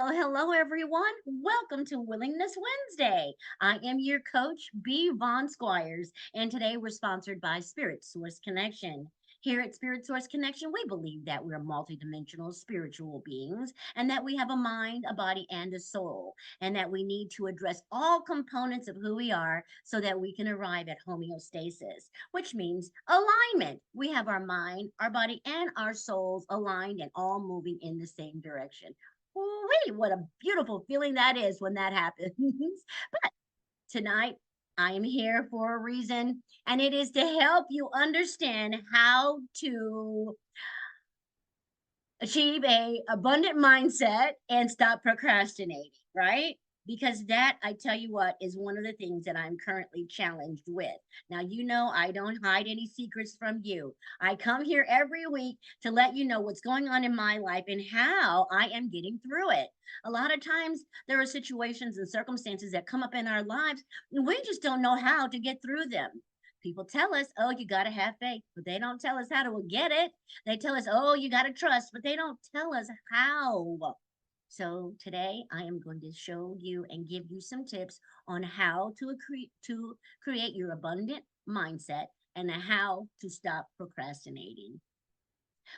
Hello, everyone. Welcome to Willingness Wednesday. I am your coach, B. Von Squires, and today we're sponsored by Spirit Source Connection. Here at Spirit Source Connection, we believe that we're multidimensional spiritual beings and that we have a mind, a body, and a soul, and that we need to address all components of who we are so that we can arrive at homeostasis, which means alignment. We have our mind, our body, and our souls aligned and all moving in the same direction. Wait, what a beautiful feeling that is when that happens. But tonight, I am here for a reason, and it is to help you understand how to achieve a abundant mindset and stop procrastinating, right? Because that, I tell you what, is one of the things that I'm currently challenged with. Now, I don't hide any secrets from you. I come here every week to let you know what's going on in my life and how I am getting through it. A lot of times there are situations and circumstances that come up in our lives, and we just don't know how to get through them. People tell us, oh, you got to have faith, but they don't tell us how to get it. They tell us, oh, you got to trust, but they don't tell us how. So today I am going to show you and give you some tips on how to create your abundant mindset and how to stop procrastinating.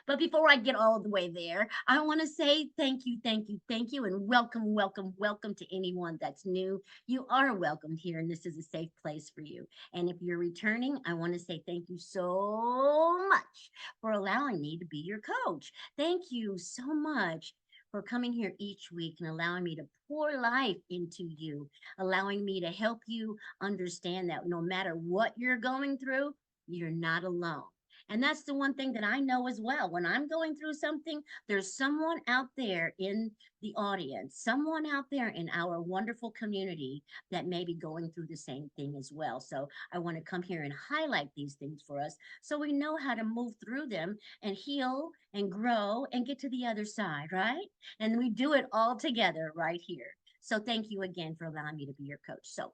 But before I get all the way there, I want to say thank you, thank you, thank you, and welcome, welcome, welcome to anyone that's new. You are welcome here, and this is a safe place for you. And if you're returning, I want to say thank you so much for allowing me to be your coach. Thank you so much for coming here each week and allowing me to pour life into you, allowing me to help you understand that no matter what you're going through, you're not alone. And that's the one thing that I know as well. When I'm going through something, there's someone out there in the audience, someone out there in our wonderful community that may be going through the same thing as well. So I want to come here and highlight these things for us so we know how to move through them and heal and grow and get to the other side, right? And we do it all together right here. So thank you again for allowing me to be your coach. So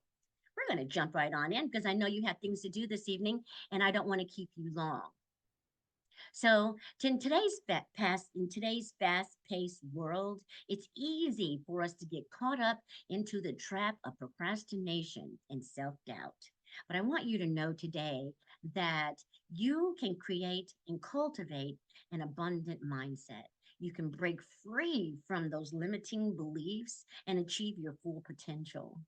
we're going to jump right on in because I know you have things to do this evening and I don't want to keep you long. So in today's fast-paced world, it's easy for us to get caught up into the trap of procrastination and self-doubt. But I want you to know today that you can create and cultivate an abundant mindset. You can break free from those limiting beliefs and achieve your full potential.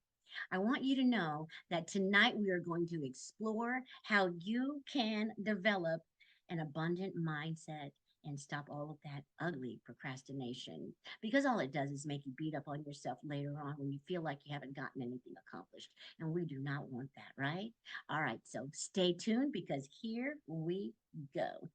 I want you to know that tonight we are going to explore how you can develop an abundant mindset and stop all of that ugly procrastination because all it does is make you beat up on yourself later on when you feel like you haven't gotten anything accomplished. And we do not want that, right? All right, so stay tuned because here we go.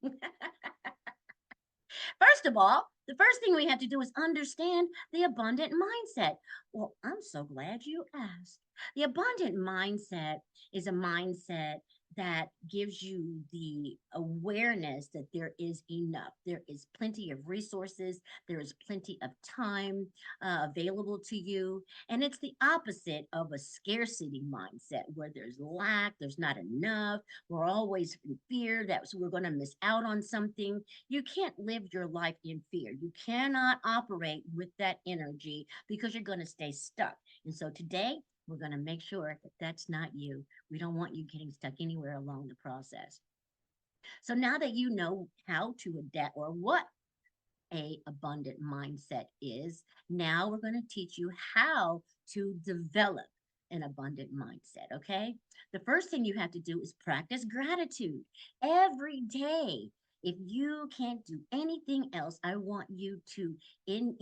First of all, the first thing we have to do is understand the abundant mindset. Well, I'm so glad you asked. The abundant mindset is a mindset that gives you the awareness that there is enough. There is plenty of resources, there is plenty of time available to you. And it's the opposite of a scarcity mindset where there's lack, there's not enough, we're always in fear that we're going to miss out on something. You can't live your life in fear. You cannot operate with that energy because you're going to stay stuck. And so today, we're going to make sure that that's not you. We don't want you getting stuck anywhere along the process. So now that you know how to adapt or what a abundant mindset is, now we're going to teach you how to develop an abundant mindset, okay? The first thing you have to do is practice gratitude every day. If you can't do anything else, I want you to in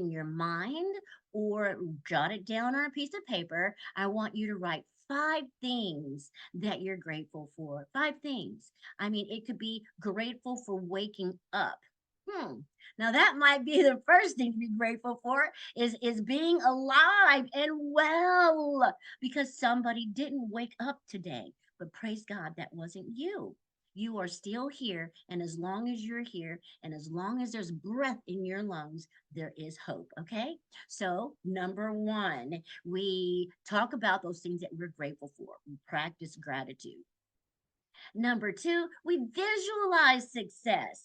your mind or jot it down on a piece of paper. I want you to write 5 things that you're grateful for. 5 things. I mean, it could be grateful for waking up. Now that might be the first thing to be grateful for is being alive and well because somebody didn't wake up today. But praise God, that wasn't you. You are still here, and as long as you're here, and as long as there's breath in your lungs, there is hope. Okay. So, number one, we talk about those things that we're grateful for. We practice gratitude. Number two, we visualize success.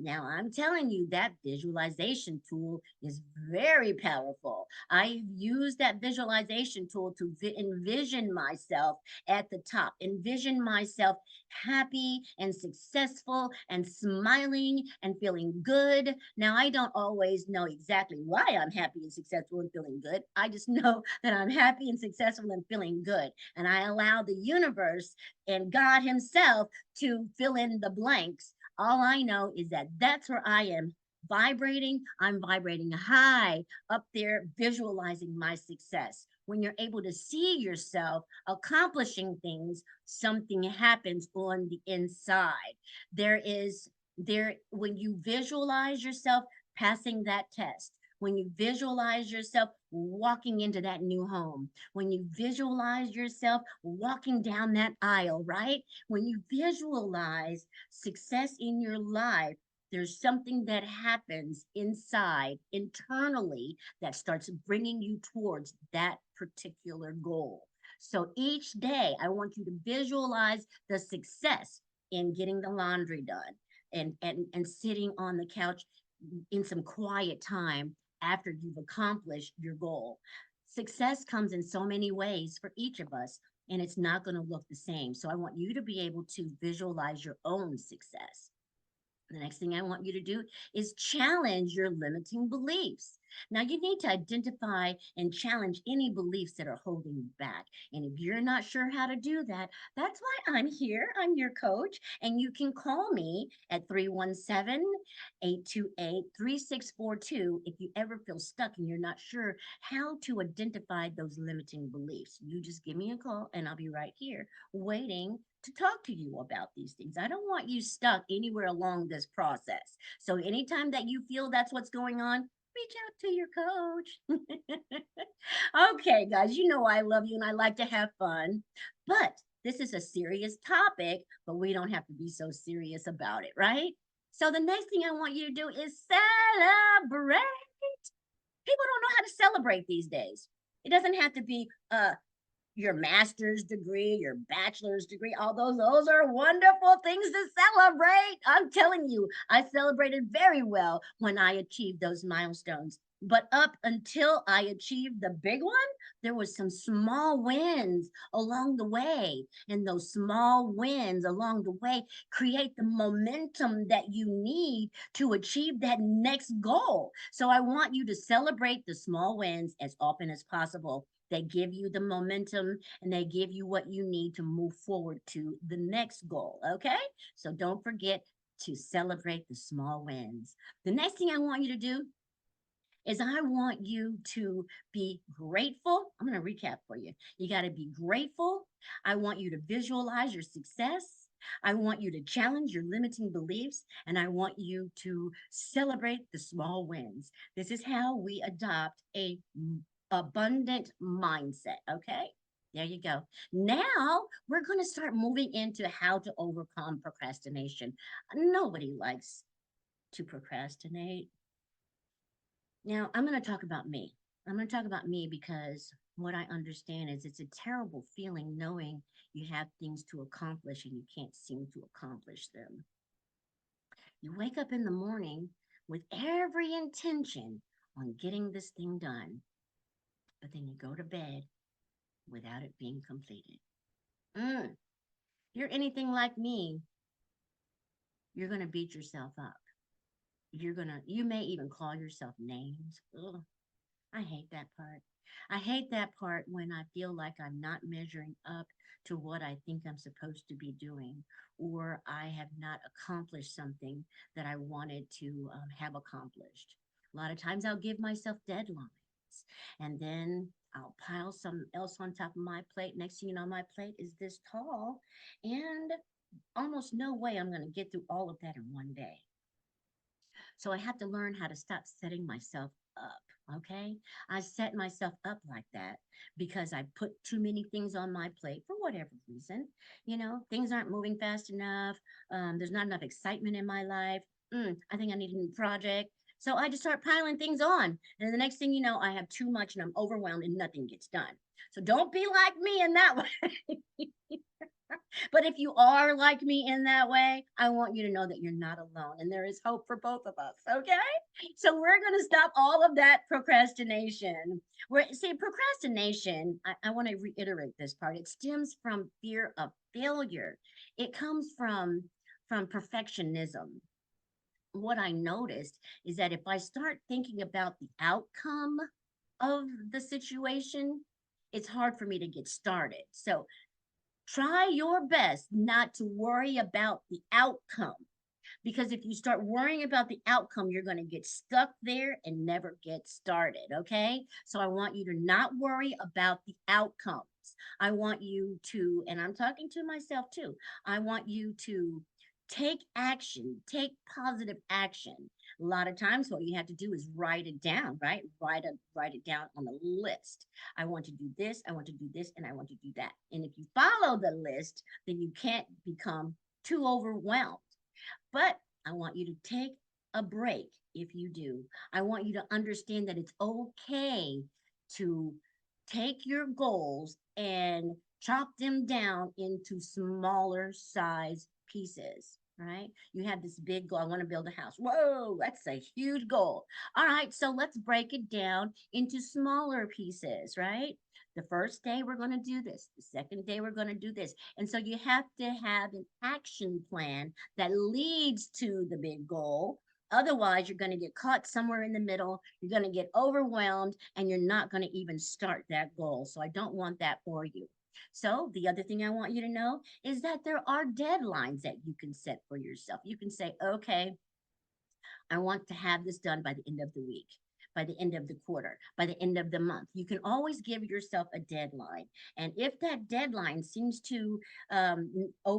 Now, I'm telling you that visualization tool is very powerful. I use that visualization tool to envision myself at the top, envision myself happy and successful and smiling and feeling good. Now, I don't always know exactly why I'm happy and successful and feeling good. I just know that I'm happy and successful and feeling good. And I allow the universe and God Himself to fill in the blanks. All I know is that that's where I am vibrating. I'm vibrating high up there, visualizing my success. When you're able to see yourself accomplishing things, something happens on the inside. When you visualize yourself passing that test, when you visualize yourself walking into that new home, when you visualize yourself walking down that aisle, right? When you visualize success in your life, there's something that happens inside, internally, that starts bringing you towards that particular goal. So each day, I want you to visualize the success in getting the laundry done and sitting on the couch in some quiet time after you've accomplished your goal. Success comes in so many ways for each of us, and it's not going to look the same. So I want you to be able to visualize your own success. The next thing I want you to do is challenge your limiting beliefs. Now, you need to identify and challenge any beliefs that are holding you back. And if you're not sure how to do that, that's why I'm here. I'm your coach, and you can call me at 317-828-3642 if you ever feel stuck and you're not sure how to identify those limiting beliefs. You just give me a call, and I'll be right here waiting to talk to you about these things. I don't want you stuck anywhere along this process. So anytime that you feel that's what's going on, reach out to your coach. Okay, guys, you know I love you and I like to have fun, but this is a serious topic, but we don't have to be so serious about it, right? So the next thing I want you to do is celebrate. People don't know how to celebrate these days. It doesn't have to be your master's degree, your bachelor's degree, all those are wonderful things to celebrate. I'm telling you, I celebrated very well when I achieved those milestones. But up until I achieved the big one, there was some small wins along the way. And those small wins along the way create the momentum that you need to achieve that next goal. So I want you to celebrate the small wins as often as possible. They give you the momentum and they give you what you need to move forward to the next goal. Okay. So don't forget to celebrate the small wins. The next thing I want you to do is I want you to be grateful. I'm going to recap for you. You got to be grateful. I want you to visualize your success. I want you to challenge your limiting beliefs, and I want you to celebrate the small wins. This is how we adopt a abundant mindset. Okay. There you go. Now we're going to start moving into how to overcome procrastination. Nobody likes to procrastinate. Now, I'm going to talk about me. I'm going to talk about me because what I understand is it's a terrible feeling knowing you have things to accomplish and you can't seem to accomplish them. You wake up in the morning with every intention on getting this thing done, but then you go to bed without it being completed. If you're anything like me, you're going to beat yourself up. You may even call yourself names. Ugh, I hate that part. I hate that part when I feel like I'm not measuring up to what I think I'm supposed to be doing, or I have not accomplished something that I wanted to have accomplished. A lot of times I'll give myself deadlines and then I'll pile something else on top of my plate. Next thing you know, my plate is this tall, and almost no way I'm going to get through all of that in one day. So I have to learn how to stop setting myself up. Okay. I set myself up like that because I put too many things on my plate for whatever reason. Things aren't moving fast enough. There's not enough excitement in my life. I think I need a new project. So I just start piling things on. And the next thing you know, I have too much and I'm overwhelmed and nothing gets done. So don't be like me in that way. But if you are like me in that way, I want you to know that you're not alone and there is hope for both of us. Okay. So we're going to stop all of that procrastination. See, procrastination, I want to reiterate this part. It stems from fear of failure. It comes from perfectionism. What I noticed is that if I start thinking about the outcome of the situation, it's hard for me to get started. So try your best not to worry about the outcome, because if you start worrying about the outcome, you're going to get stuck there and never get started. Okay. So I want you to not worry about the outcomes. I want you to, and I'm talking to myself too, I want you to take action, take positive action. A lot of times what you have to do is write it down, right? Write it down on a list. I want to do this, I want to do this, and I want to do that. And if you follow the list, then you can't become too overwhelmed. But I want you to take a break if you do. I want you to understand that it's okay to take your goals and chop them down into smaller size pieces. Right? You have this big goal. I want to build a house. Whoa, that's a huge goal. All right, so let's break it down into smaller pieces, right? The first day we're going to do this. The second day we're going to do this. And so you have to have an action plan that leads to the big goal. Otherwise, you're going to get caught somewhere in the middle. You're going to get overwhelmed and you're not going to even start that goal. So I don't want that for you. So the other thing I want you to know is that there are deadlines that you can set for yourself. You can say, okay, I want to have this done by the end of the week, by the end of the quarter, by the end of the month. You can always give yourself a deadline. And if that deadline seems to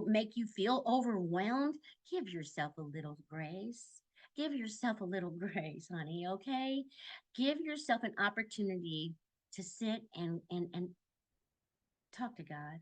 make you feel overwhelmed, give yourself a little grace. Give yourself a little grace, honey, okay? Give yourself an opportunity to sit and talk to God.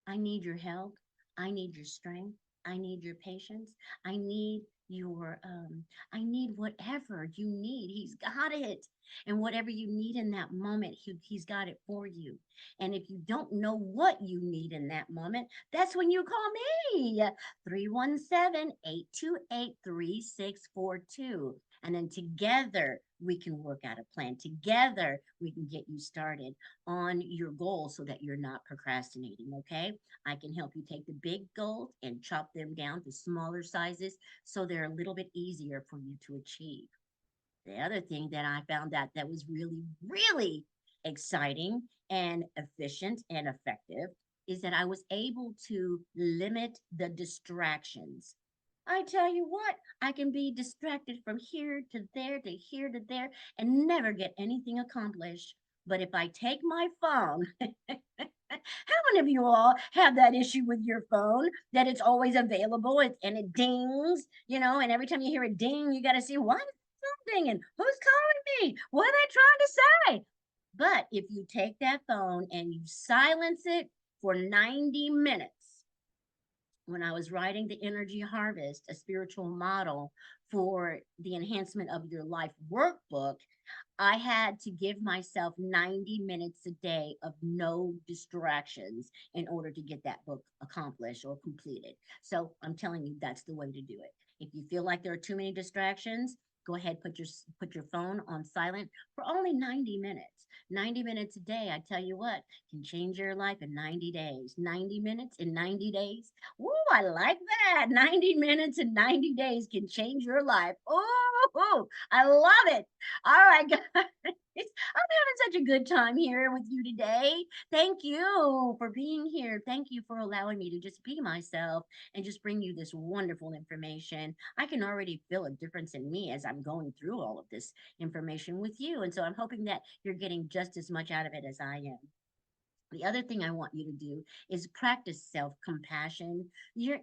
I need your help. I need your strength. I need your patience. I need I need whatever you need. He's got it. And whatever you need in that moment, he's got it for you. And if you don't know what you need in that moment, that's when you call me. 317-828-3642. And then together we can work out a plan. Together we can get you started on your goals so that you're not procrastinating. Okay. I can help you take the big goals and chop them down to smaller sizes so they're a little bit easier for you to achieve. The other thing that I found out that was really, really exciting and efficient and effective is that I was able to limit the distractions. I tell you what, I can be distracted from here to there to here to there and never get anything accomplished. But if I take my phone, how many of you all have that issue with your phone that it's always available and it dings, and every time you hear it ding, you got to see why is the phone dinging? Who's calling me? What are they trying to say? But if you take that phone and you silence it for 90 minutes, when I was writing the Energy Harvest, a spiritual model for the enhancement of your life workbook, I had to give myself 90 minutes a day of no distractions in order to get that book accomplished or completed. So I'm telling you, that's the way to do it. If you feel like there are too many distractions, go ahead, put your phone on silent for only 90 minutes. 90 minutes a day, I tell you what, can change your life in 90 days. 90 minutes in 90 days. Ooh, I like that. 90 minutes in 90 days can change your life. Oh, I love it. All right, guys. I'm having such a good time here with you today. Thank you for being here. Thank you for allowing me to just be myself and just bring you this wonderful information. I can already feel a difference in me as I'm going through all of this information with you. And so I'm hoping that you're getting just as much out of it as I am. The other thing I want you to do is practice self-compassion. You're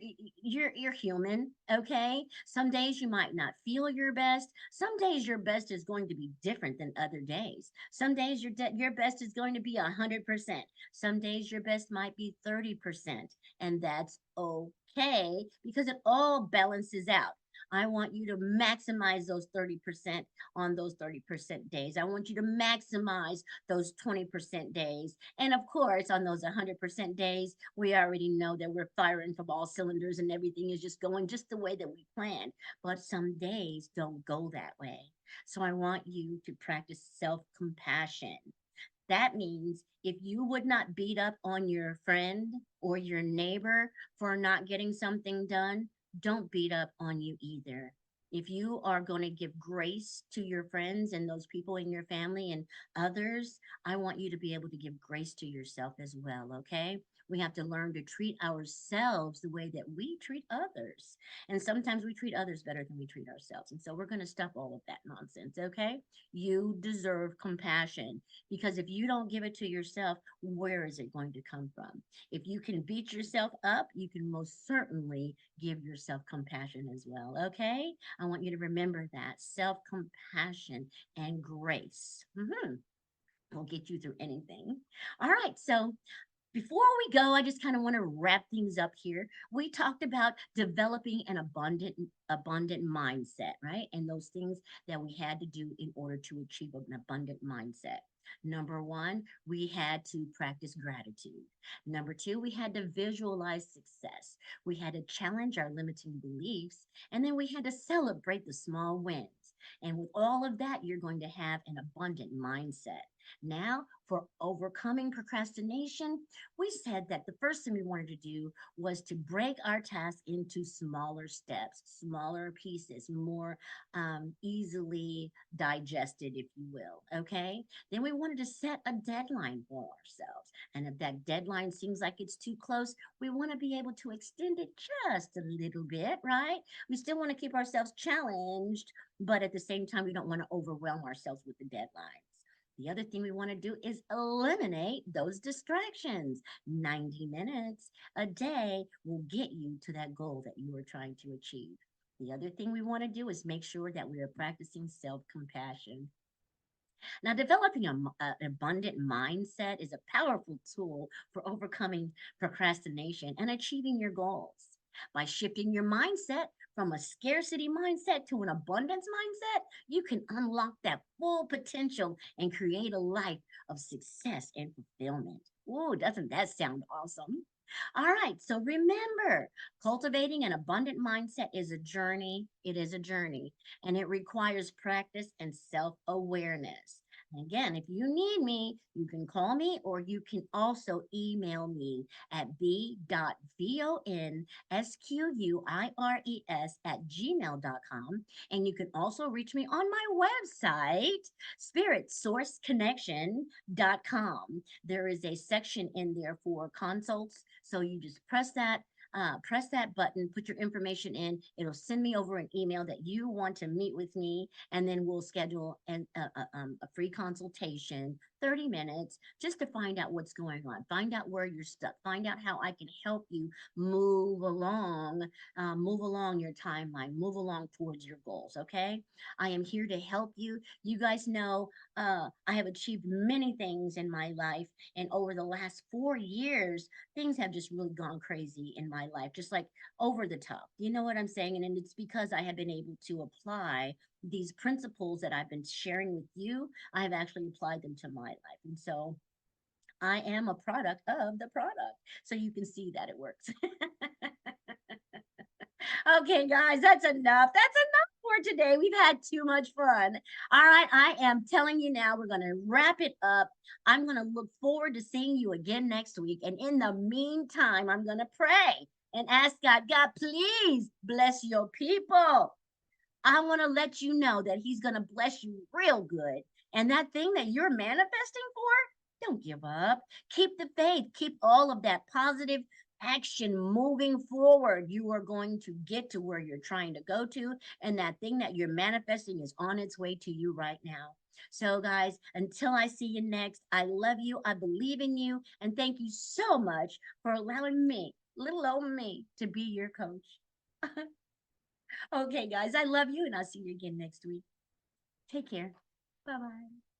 human, okay? Some days you might not feel your best. Some days your best is going to be different than other days. Some days your best is going to be 100%. Some days your best might be 30%, and that's okay because it all balances out. I want you to maximize those 30% on those 30% days. I want you to maximize those 20% days. And of course, on those 100% days, we already know that we're firing from all cylinders and everything is just going just the way that we planned. But some days don't go that way. So I want you to practice self compassion. That means if you would not beat up on your friend or your neighbor for not getting something done, don't beat up on you either. If you are going to give grace to your friends and those people in your family and others, I want you to be able to give grace to yourself as well, okay? We have to learn to treat ourselves the way that we treat others. And sometimes we treat others better than we treat ourselves. And so we're going to stop all of that nonsense, okay? You deserve compassion. Because if you don't give it to yourself, where is it going to come from? If you can beat yourself up, you can most certainly give yourself compassion as well. Okay? I want you to remember that self compassion and grace will get you through anything. All right. So before we go, I just kind of want to wrap things up here. We talked about developing an abundant mindset, right? And those things that we had to do in order to achieve an abundant mindset. Number one, we had to practice gratitude. Number two, we had to visualize success. We had to challenge our limiting beliefs. And then we had to celebrate the small wins. And with all of that, you're going to have an abundant mindset. Now, for overcoming procrastination, we said that the first thing we wanted to do was to break our task into smaller steps, smaller pieces, more easily digested, if you will. Okay. Then we wanted to set a deadline for ourselves. And if that deadline seems like it's too close, we want to be able to extend it just a little bit, right? We still want to keep ourselves challenged, but at the same time, we don't want to overwhelm ourselves with the deadlines. The other thing we want to do is eliminate those distractions. 90 minutes a day will get you to that goal that you are trying to achieve. The other thing we want to do is make sure that we are practicing self compassion. Now, developing an abundant mindset is a powerful tool for overcoming procrastination and achieving your goals. By shifting your mindset from a scarcity mindset to an abundance mindset, you can unlock that full potential and create a life of success and fulfillment. Ooh, doesn't that sound awesome? All right, so remember, cultivating an abundant mindset is a journey. It is a journey, and it requires practice and self awareness. Again, if you need me, you can call me or you can also email me at b.vonsquires@gmail.com. And you can also reach me on my website, spiritsourceconnection.com. There is a section in there for consults. So you just press that button, put your information in. It'll send me over an email that you want to meet with me, and then we'll schedule a free consultation, 30 minutes, just to find out what's going on, find out where you're stuck, find out how I can help you move along your timeline, move along towards your goals. Okay, I am here to help you. You guys know I have achieved many things in my life, and over the last 4 years, things have just really gone crazy in my life, just like over the top. You know what I'm saying? And it's because I have been able to apply these principles that I've been sharing with you. I have actually applied them to my life. And so I am a product of the product. So you can see that it works. Okay, guys, that's enough. That's enough for today. We've had too much fun. All right, I am telling you now, we're going to wrap it up. I'm going to look forward to seeing you again next week. And in the meantime, I'm going to pray and ask God, please bless your people. I want to let you know that He's going to bless you real good. And that thing that you're manifesting for, don't give up. Keep the faith. Keep all of that positive action moving forward. You are going to get to where you're trying to go to. And that thing that you're manifesting is on its way to you right now. So, guys, until I see you next, I love you. I believe in you. And thank you so much for allowing me, little old me, to be your coach. Okay, guys, I love you. And I'll see you again next week. Take care. Bye bye.